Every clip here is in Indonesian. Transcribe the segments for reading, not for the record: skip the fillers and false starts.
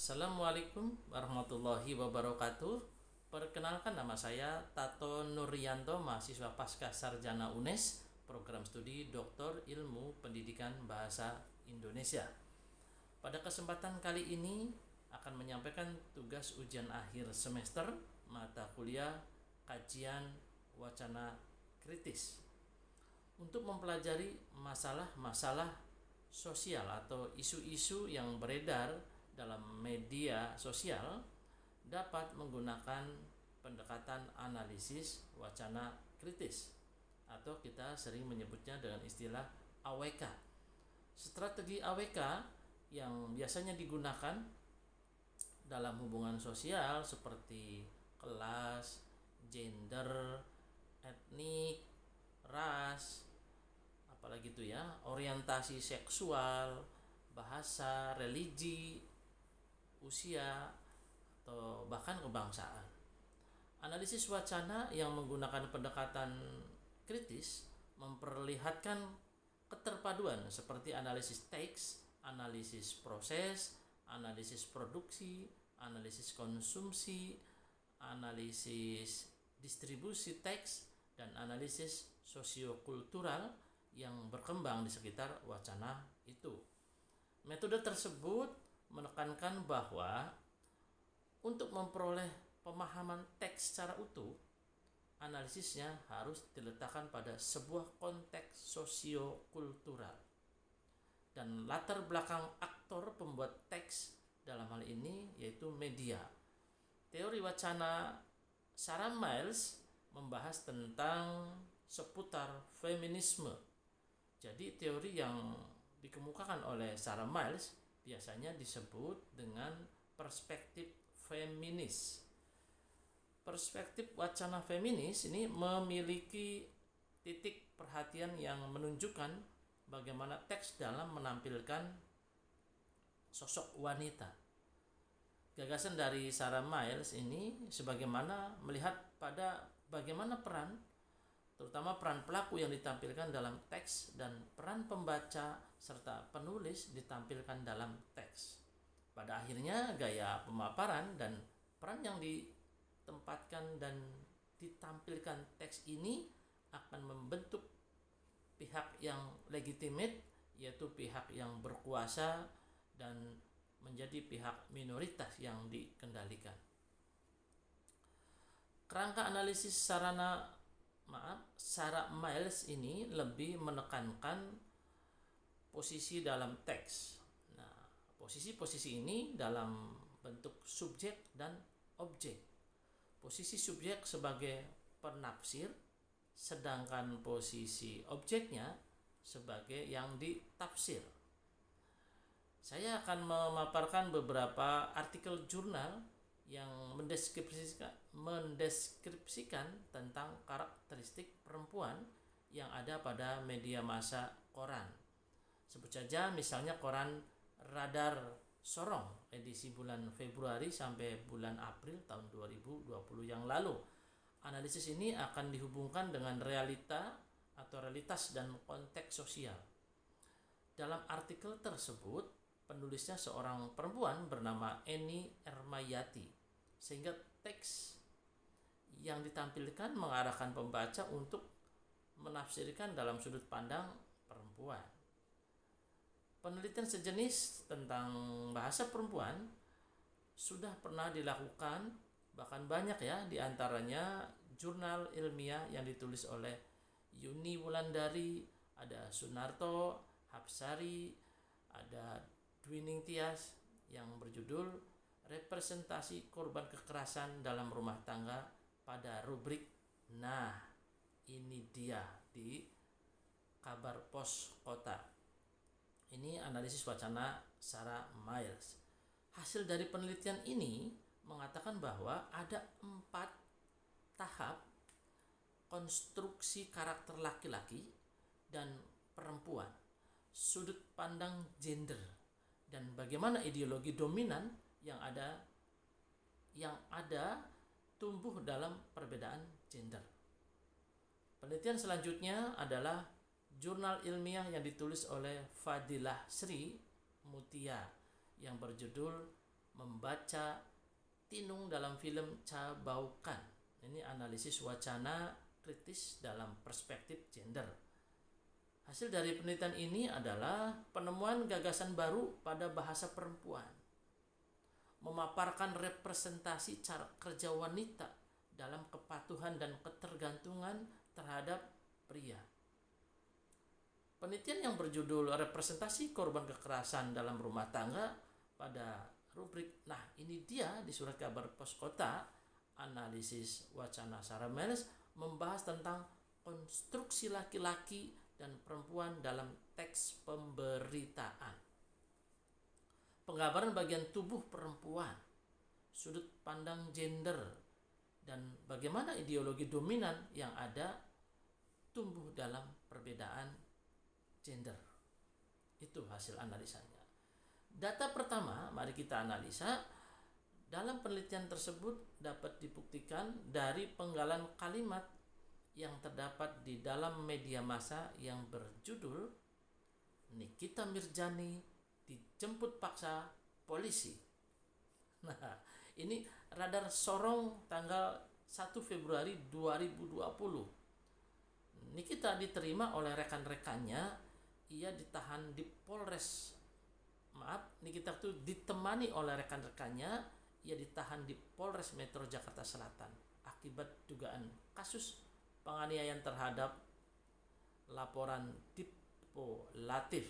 Assalamualaikum warahmatullahi wabarakatuh. Perkenalkan, nama saya Tato Nuryanto, mahasiswa Pasca Sarjana UNES, program studi Doktor Ilmu Pendidikan Bahasa Indonesia. Pada kesempatan kali ini akan menyampaikan tugas ujian akhir semester mata kuliah kajian wacana kritis untuk mempelajari masalah-masalah sosial atau isu-isu yang beredar dalam media sosial dapat menggunakan pendekatan analisis wacana kritis atau kita sering menyebutnya dengan istilah AWK. Strategi AWK yang biasanya digunakan dalam hubungan sosial seperti kelas, gender, etnik, ras, apalagi itu ya, orientasi seksual, bahasa, religi, usia, atau bahkan kebangsaan. Analisis wacana yang menggunakan pendekatan kritis memperlihatkan keterpaduan seperti analisis teks, analisis proses, analisis produksi, analisis konsumsi, analisis distribusi teks, dan analisis sosiokultural yang berkembang di sekitar wacana itu. Metode tersebut menekankan bahwa untuk memperoleh pemahaman teks secara utuh, analisisnya harus diletakkan pada sebuah konteks sosiokultural dan latar belakang aktor pembuat teks, dalam hal ini yaitu media. Teori wacana Sarah Miles membahas tentang seputar feminisme. Jadi teori yang dikemukakan oleh Sarah Miles biasanya disebut dengan perspektif feminis. Perspektif wacana feminis ini memiliki titik perhatian yang menunjukkan bagaimana teks dalam menampilkan sosok wanita. Gagasan dari Sarah Miles ini sebagaimana melihat pada bagaimana peran, terutama peran pelaku yang ditampilkan dalam teks dan peran pembaca serta penulis ditampilkan dalam teks. Pada akhirnya gaya pemaparan dan peran yang ditempatkan dan ditampilkan teks ini akan membentuk pihak yang legitimate, yaitu pihak yang berkuasa, dan menjadi pihak minoritas yang dikendalikan. Kerangka analisis Sarah Miles ini lebih menekankan posisi dalam teks. Nah, posisi-posisi ini dalam bentuk subjek dan objek. Posisi subjek sebagai penafsir, sedangkan posisi objeknya sebagai yang ditafsir. Saya akan memaparkan beberapa artikel jurnal yang mendeskripsikan tentang karakteristik perempuan yang ada pada media massa koran. Sebut saja misalnya koran Radar Sorong edisi bulan Februari sampai bulan April tahun 2020 yang lalu. Analisis ini akan dihubungkan dengan realita atau realitas dan konteks sosial. Dalam artikel tersebut, penulisnya seorang perempuan bernama Eni Ermayati, sehingga teks yang ditampilkan mengarahkan pembaca untuk menafsirkan dalam sudut pandang perempuan. Penelitian sejenis tentang bahasa perempuan sudah pernah dilakukan, bahkan banyak ya, diantaranya jurnal ilmiah yang ditulis oleh Yuni Wulandari, ada Sunarto, Hapsari, ada Dwining Tias yang berjudul Representasi Korban Kekerasan dalam Rumah Tangga pada rubrik Nah Ini Dia di Kabar Pos Kota. Ini analisis wacana Sarah Miles. Hasil dari penelitian ini mengatakan bahwa ada 4 tahap konstruksi karakter laki-laki dan perempuan, sudut pandang gender, dan bagaimana ideologi dominan yang ada tumbuh dalam perbedaan gender. Penelitian selanjutnya adalah jurnal ilmiah yang ditulis oleh Fadilah Sri Mutia yang berjudul membaca Tinung dalam film Cabaukan. Ini analisis wacana kritis dalam perspektif gender. Hasil dari penelitian ini adalah penemuan gagasan baru pada bahasa perempuan, memaparkan representasi cara kerja wanita dalam kepatuhan dan ketergantungan terhadap pria. Penelitian yang berjudul Representasi Korban Kekerasan dalam Rumah Tangga pada rubrik "Nah ini dia" di Surat Kabar Pos Kota, analisis wacana Sarah Miles membahas tentang konstruksi laki-laki dan perempuan dalam teks pemberitaan, penggambaran bagian tubuh perempuan, sudut pandang gender, dan bagaimana ideologi dominan yang ada tumbuh dalam perbedaan gender. Itu hasil analisanya. Data pertama, mari kita analisa. Dalam penelitian tersebut dapat dibuktikan dari penggalan kalimat yang terdapat di dalam media massa yang berjudul "Nikita Mirjani dijemput paksa polisi". Nah, ini Radar Sorong tanggal 1 Februari 2020. Nikita diterima oleh rekan-rekannya. Ia ditahan di Polres. Nikita itu ditemani oleh rekan-rekannya. Ia ditahan di Polres Metro Jakarta Selatan akibat dugaan kasus penganiayaan terhadap laporan Dipo Latif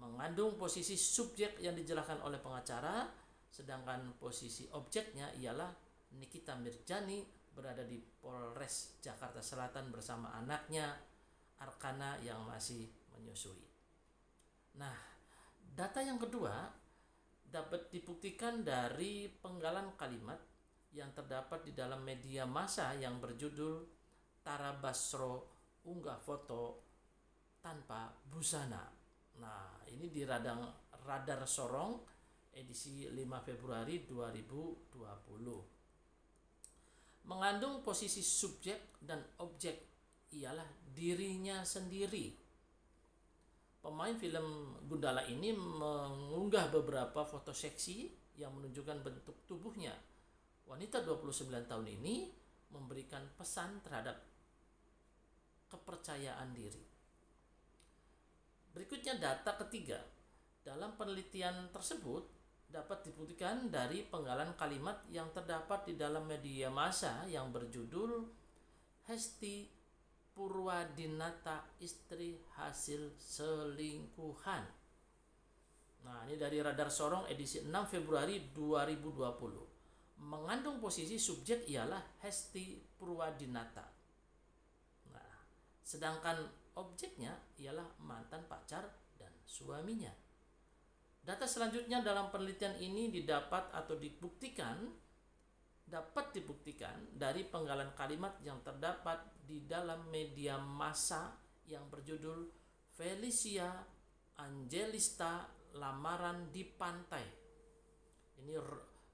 mengandung posisi subjek yang dijelaskan oleh pengacara, sedangkan posisi objeknya ialah Nikita Mirjani berada di Polres Jakarta Selatan bersama anaknya Arkana yang masih menyusui. Nah, data yang kedua dapat dibuktikan dari penggalan kalimat yang terdapat di dalam media massa yang berjudul "Tara Basro unggah foto tanpa busana". Nah, ini di Radar Sorong edisi 5 Februari 2020. Mengandung posisi subjek dan objek ialah dirinya sendiri. Pemain film Gundala ini mengunggah beberapa foto seksi yang menunjukkan bentuk tubuhnya. Wanita 29 tahun ini memberikan pesan terhadap kepercayaan diri. Berikutnya data ketiga. Dalam penelitian tersebut dapat dibuktikan dari penggalan kalimat yang terdapat di dalam media massa yang berjudul "Hesti Purwadinata istri hasil selingkuhan". Nah, ini dari Radar Sorong edisi 6 Februari 2020. Mengandung posisi subjek ialah Hesti Purwadinata. Nah, sedangkan objeknya ialah mantan pacar dan suaminya. Data selanjutnya dalam penelitian ini dapat dibuktikan dari penggalan kalimat yang terdapat di dalam media massa yang berjudul "Felicia Angelista lamaran di pantai". Ini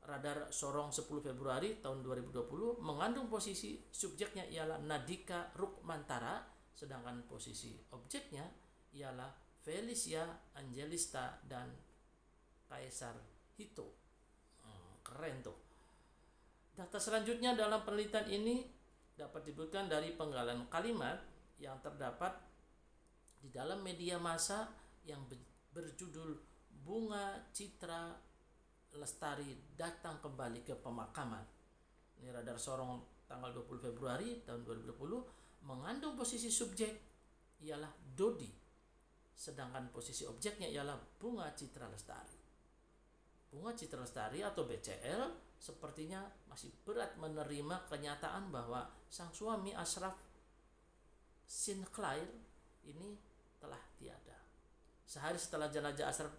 Radar Sorong 10 Februari tahun 2020. Mengandung posisi subjeknya ialah Nadika Rukmantara, sedangkan posisi objeknya ialah Felicia Angelista dan Kaisar Hito. Keren tuh. Data selanjutnya dalam penelitian ini dapat dibuktikan dari penggalan kalimat yang terdapat di dalam media massa yang berjudul "Bunga Citra Lestari datang kembali ke pemakaman". Ini Radar Sorong tanggal 20 Februari tahun 2020. Mengandung posisi subjek ialah Dodi, sedangkan posisi objeknya ialah Bunga Citra Lestari. Bunga Citra Lestari atau BCL sepertinya masih berat menerima kenyataan bahwa sang suami Ashraf Sinclair ini telah tiada. Sehari setelah jenazah Ashraf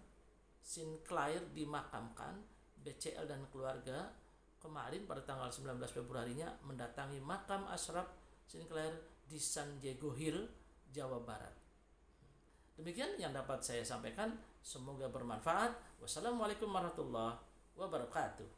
Sinclair dimakamkan, BCL dan keluarga kemarin pada tanggal 19 Februarinya mendatangi makam Ashraf Sinclair di San Diego Hill, Jawa Barat. Demikian yang dapat saya sampaikan. Semoga bermanfaat. Wassalamualaikum warahmatullahi wabarakatuh.